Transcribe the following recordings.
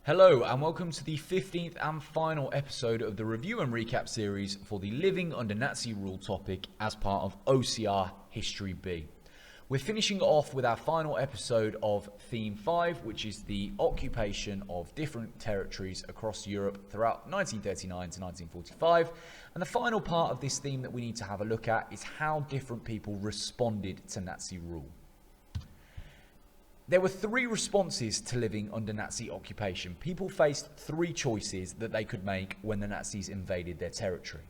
Hello and welcome to the 15th and final episode of the review and recap series for the Living Under Nazi Rule topic as part of OCR History B. We're finishing off with our final episode of Theme 5, which is the occupation of different territories across Europe throughout 1939 to 1945. And the final part of this theme that we need to have a look at is how different people responded to Nazi rule. There were three responses to living under Nazi occupation. People faced three choices that they could make when the Nazis invaded their territory.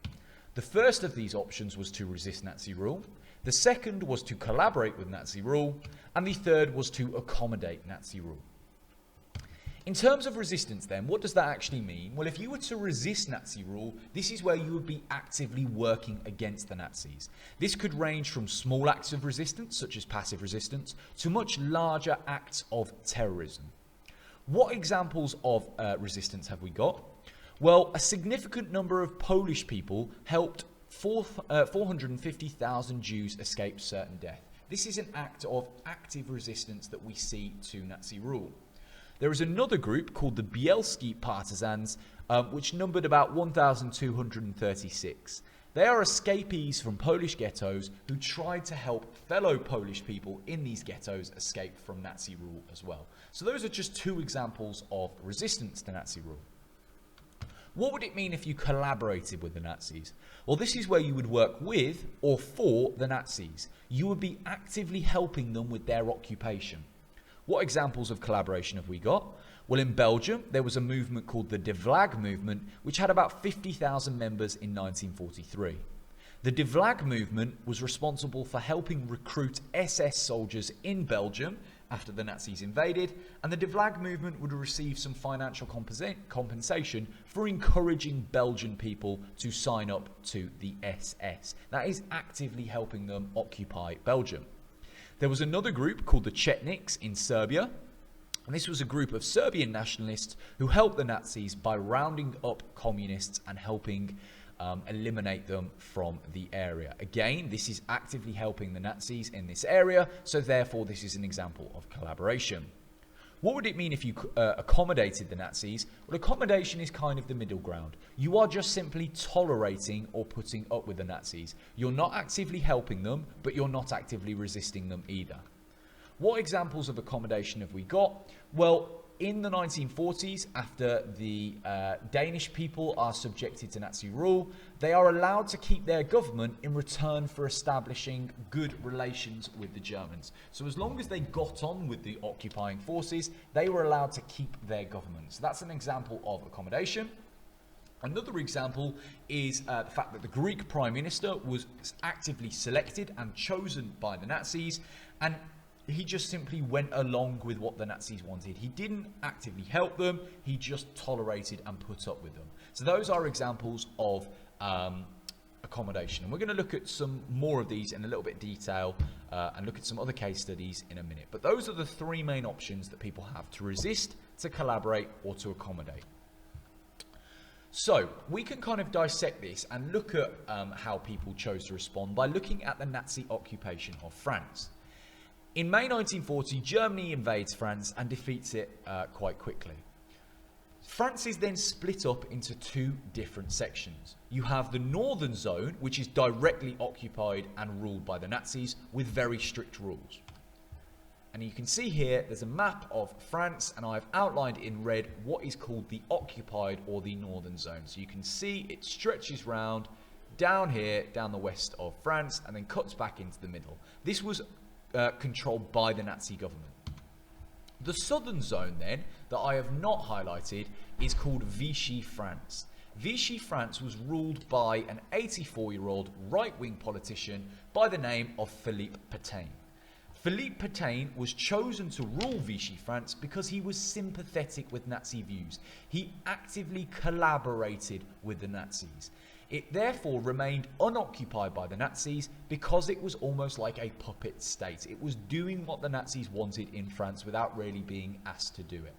The first of these options was to resist Nazi rule. The second was to collaborate with Nazi rule. And the third was to accommodate Nazi rule. In terms of resistance then, what does that actually mean? Well, if you were to resist Nazi rule, this is where you would be actively working against the Nazis. This could range from small acts of resistance, such as passive resistance, to much larger acts of terrorism. What examples of resistance have we got? Well, a significant number of Polish people helped 450,000 Jews escape certain death. This is an act of active resistance that we see to Nazi rule. There is another group called the Bielski Partisans, which numbered about 1,236. They are escapees from Polish ghettos who tried to help fellow Polish people in these ghettos escape from Nazi rule as well. So those are just two examples of resistance to Nazi rule. What would it mean if you collaborated with the Nazis? Well, this is where you would work with or for the Nazis. You would be actively helping them with their occupation. What examples of collaboration have we got? Well, in Belgium, there was a movement called the De Vlag movement, which had about 50,000 members in 1943. The De Vlag movement was responsible for helping recruit SS soldiers in Belgium after the Nazis invaded, and the De Vlag movement would receive some financial compensation for encouraging Belgian people to sign up to the SS. That is actively helping them occupy Belgium. There was another group called the Chetniks in Serbia, and this was a group of Serbian nationalists who helped the Nazis by rounding up communists and helping eliminate them from the area. Again, this is actively helping the Nazis in this area, so therefore this is an example of collaboration. What would it mean if you accommodated the Nazis? Well, accommodation is kind of the middle ground. You are just simply tolerating or putting up with the Nazis. You're not actively helping them, but you're not actively resisting them either. What examples of accommodation have we got? Well, in the 1940s, after the Danish people are subjected to Nazi rule, they are allowed to keep their government in return for establishing good relations with the Germans. So as long as they got on with the occupying forces, they were allowed to keep their government. So that's an example of accommodation. Another example is the fact that the Greek Prime Minister was actively selected and chosen by the Nazis, and he just simply went along with what the Nazis wanted. He didn't actively help them, he just tolerated and put up with them. So those are examples of accommodation. And we're going to look at some more of these in a little bit of detail and look at some other case studies in a minute. But those are the three main options that people have: to resist, to collaborate, or to accommodate. So we can kind of dissect this and look at how people chose to respond by looking at the Nazi occupation of France. In May 1940, Germany invades France and defeats it quite quickly. France is then split up into two different sections. You have the northern zone, which is directly occupied and ruled by the Nazis with very strict rules. And you can see here, there's a map of France, and I've outlined in red what is called the occupied or the northern zone. So you can see it stretches round down here, down the west of France, and then cuts back into the middle. This was controlled by the Nazi government. The southern zone then, that I have not highlighted, is called Vichy France. Vichy France was ruled by an 84-year-old right-wing politician by the name of Philippe Pétain. Philippe Pétain was chosen to rule Vichy France because he was sympathetic with Nazi views. He actively collaborated with the Nazis. It therefore remained unoccupied by the Nazis because it was almost like a puppet state. It was doing what the Nazis wanted in France without really being asked to do it.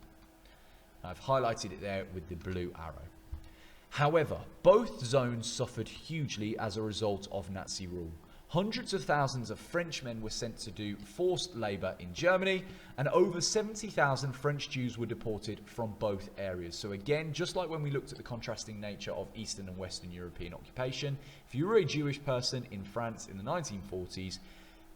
I've highlighted it there with the blue arrow. However, both zones suffered hugely as a result of Nazi rule. Hundreds of thousands of Frenchmen were sent to do forced labour in Germany, and over 70,000 French Jews were deported from both areas. So again, just like when we looked at the contrasting nature of Eastern and Western European occupation, if you were a Jewish person in France in the 1940s,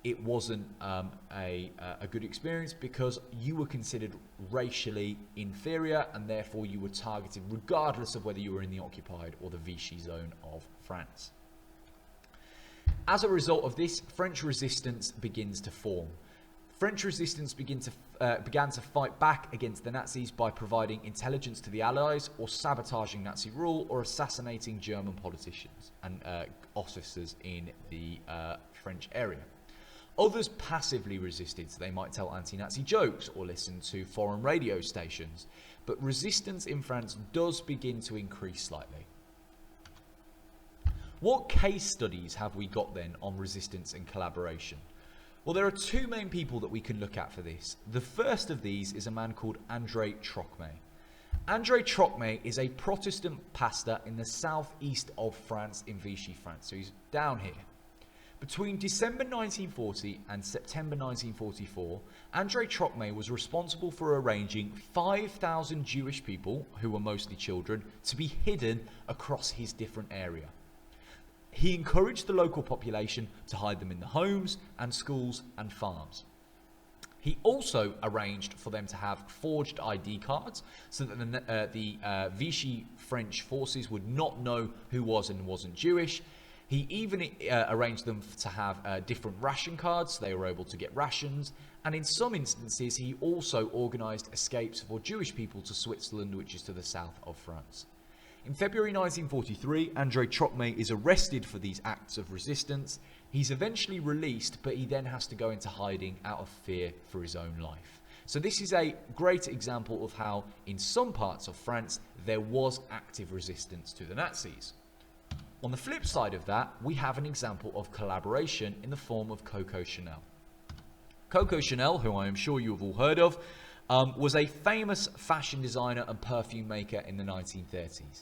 it wasn't a good experience because you were considered racially inferior, and therefore you were targeted regardless of whether you were in the occupied or the Vichy zone of France. As a result of this, French resistance begins to form. French resistance began to fight back against the Nazis by providing intelligence to the Allies, or sabotaging Nazi rule, or assassinating German politicians and officers in the French area. Others passively resisted, so they might tell anti-Nazi jokes or listen to foreign radio stations. But resistance in France does begin to increase slightly. What case studies have we got then on resistance and collaboration? Well, there are two main people that we can look at for this. The first of these is a man called André Trocmé. André Trocmé is a Protestant pastor in the southeast of France, in Vichy France. So he's down here. Between December 1940 and September 1944, André Trocmé was responsible for arranging 5,000 Jewish people, who were mostly children, to be hidden across his different area. He encouraged the local population to hide them in the homes and schools and farms. He also arranged for them to have forged ID cards so that the Vichy French forces would not know who was and wasn't Jewish. He even arranged them to have different ration cards, so they were able to get rations. And in some instances, he also organised escapes for Jewish people to Switzerland, which is to the south of France. In February 1943, André Trocmé is arrested for these acts of resistance. He's eventually released, but he then has to go into hiding out of fear for his own life. So this is a great example of how, in some parts of France, there was active resistance to the Nazis. On the flip side of that, we have an example of collaboration in the form of Coco Chanel. Coco Chanel, who I am sure you have all heard of, was a famous fashion designer and perfume maker in the 1930s.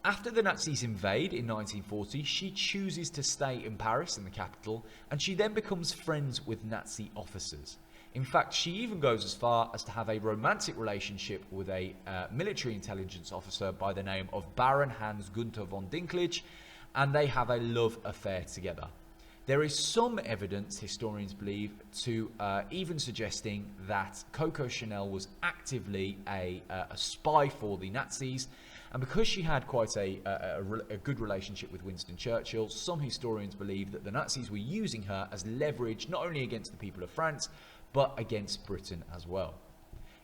After the Nazis invade in 1940, she chooses to stay in Paris, in the capital, and she then becomes friends with Nazi officers. In fact, she even goes as far as to have a romantic relationship with a military intelligence officer by the name of Baron Hans Gunther von Dinklage, and they have a love affair together. There is some evidence, historians believe, to even suggesting that Coco Chanel was actively a spy for the Nazis, and because she had quite a good relationship with Winston Churchill, some historians believe that the Nazis were using her as leverage not only against the people of France, but against Britain as well.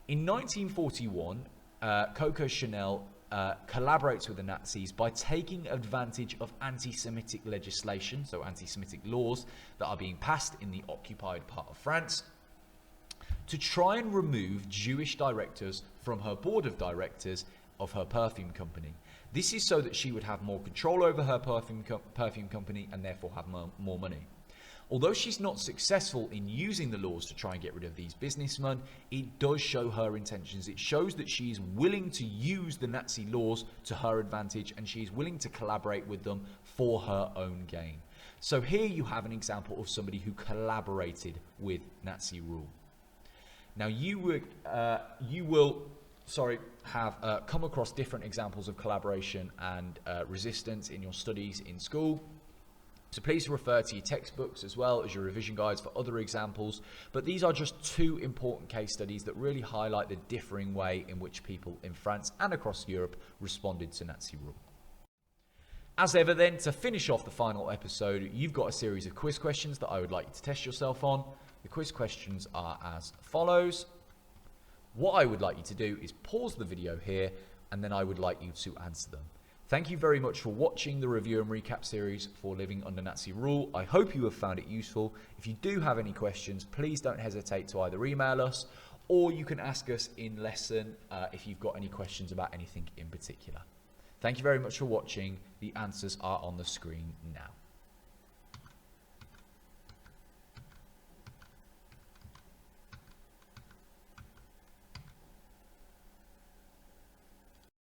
In 1941, Coco Chanel collaborates with the Nazis by taking advantage of anti-Semitic legislation, so anti-Semitic laws that are being passed in the occupied part of France, to try and remove Jewish directors from her board of directors of her perfume company. This is so that she would have more control over her perfume company and therefore have more money. Although she's not successful in using the laws to try and get rid of these businessmen, it does show her intentions. It shows that she's willing to use the Nazi laws to her advantage, and she's willing to collaborate with them for her own gain. So here you have an example of somebody who collaborated with Nazi rule. Now you will have come across different examples of collaboration and resistance in your studies in school. So please refer to your textbooks as well as your revision guides for other examples. But these are just two important case studies that really highlight the differing way in which people in France and across Europe responded to Nazi rule. As ever then, to finish off the final episode, you've got a series of quiz questions that I would like you to test yourself on. The quiz questions are as follows. What I would like you to do is pause the video here, and then I would like you to answer them. Thank you very much for watching the review and recap series for Living Under Nazi Rule. I hope you have found it useful. If you do have any questions, please don't hesitate to either email us, or you can ask us in lesson if you've got any questions about anything in particular. Thank you very much for watching. The answers are on the screen now.